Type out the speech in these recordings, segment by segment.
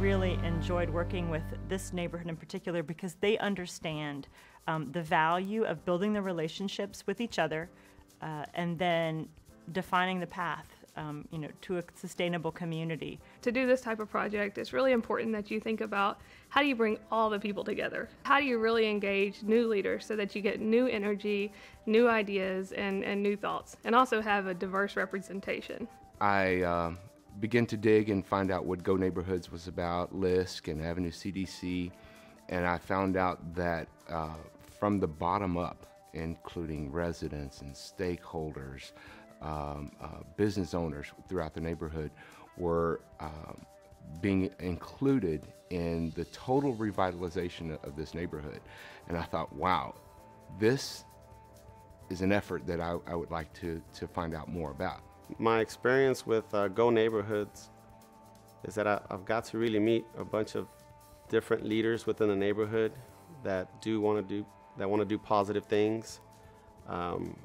really enjoyed working with this neighborhood in particular because they understand the value of building the relationships with each other and then defining the path to a sustainable community. To do this type of project, it's really important that you think about how do you bring all the people together? How do you really engage new leaders so that you get new energy, new ideas, and new thoughts, and also have a diverse representation? I began to dig and find out what GO Neighborhoods was about, LISC and Avenue CDC, and I found out that from the bottom up, including residents and stakeholders, business owners throughout the neighborhood were being included in the total revitalization of this neighborhood. And I thought, wow, this is an effort that I would like to find out more about. My experience with GO Neighborhoods is that I've got to really meet a bunch of different leaders within the neighborhood that want to do positive things.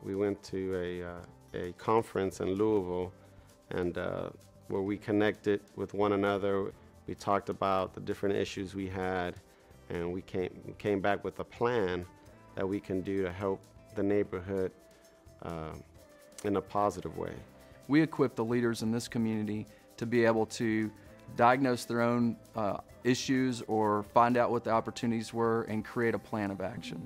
We went to a conference in Louisville, and where we connected with one another. We talked about the different issues we had, and we came back with a plan that we can do to help the neighborhood in a positive way. We equip the leaders in this community to be able to diagnose their own issues or find out what the opportunities were and create a plan of action.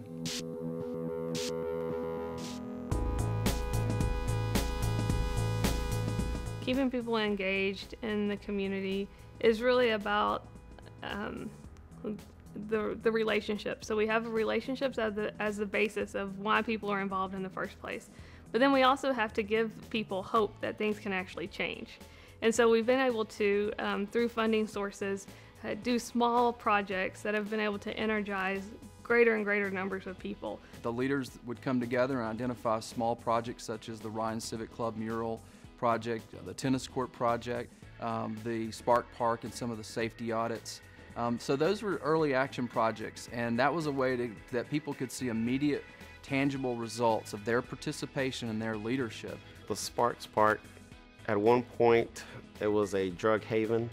Keeping people engaged in the community is really about the relationship. So we have relationships as the basis of why people are involved in the first place. But then we also have to give people hope that things can actually change. And so we've been able to, through funding sources, do small projects that have been able to energize greater and greater numbers of people. The leaders would come together and identify small projects such as the Ryan Civic Club mural project, the tennis court project, the Spark Park, and some of the safety audits. So those were early action projects, and that was a way that people could see immediate, tangible results of their participation and their leadership. The Spark Park, at one point, it was a drug haven.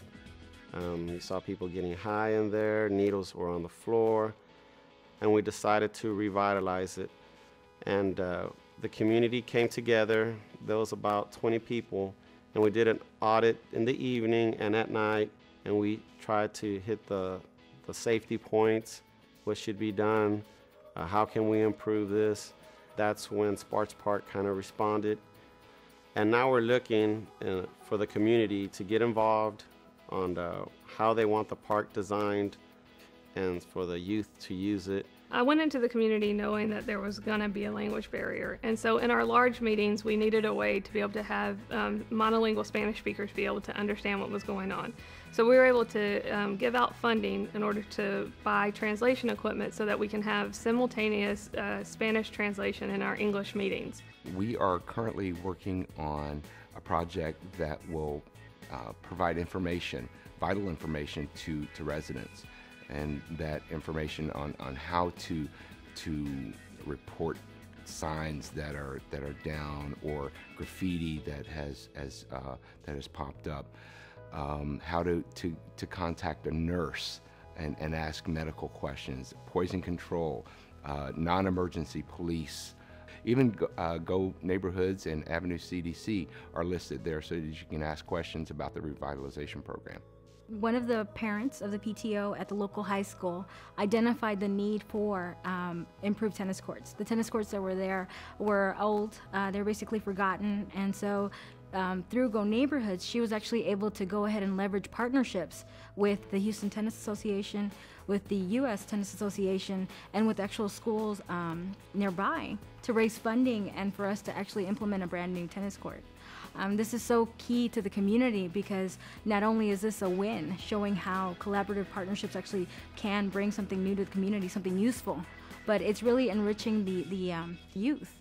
You saw people getting high in there, needles were on the floor, and we decided to revitalize it. And the community came together. There was about 20 people, and we did an audit in the evening and at night, and we tried to hit the safety points, what should be done, how can we improve this. That's when Sparks Park kind of responded. And now we're looking for the community to get involved on how they want the park designed and for the youth to use it. I went into the community knowing that there was going to be a language barrier, and so in our large meetings we needed a way to be able to have monolingual Spanish speakers be able to understand what was going on. So we were able to give out funding in order to buy translation equipment so that we can have simultaneous Spanish translation in our English meetings. We are currently working on a project that will provide information, vital information to residents, and that information on how to report signs that are down or graffiti that has popped up, how to contact a nurse and ask medical questions, poison control, non-emergency police. Even GO Neighborhoods and Avenue CDC are listed there so that you can ask questions about the revitalization program. One of the parents of the PTO at the local high school identified the need for improved tennis courts. The tennis courts that were there were old, they're basically forgotten, and so through GO Neighborhoods, she was actually able to go ahead and leverage partnerships with the Houston Tennis Association, with the U.S. Tennis Association, and with actual schools nearby to raise funding and for us to actually implement a brand new tennis court. This is so key to the community because not only is this a win, showing how collaborative partnerships actually can bring something new to the community, something useful, but it's really enriching the youth.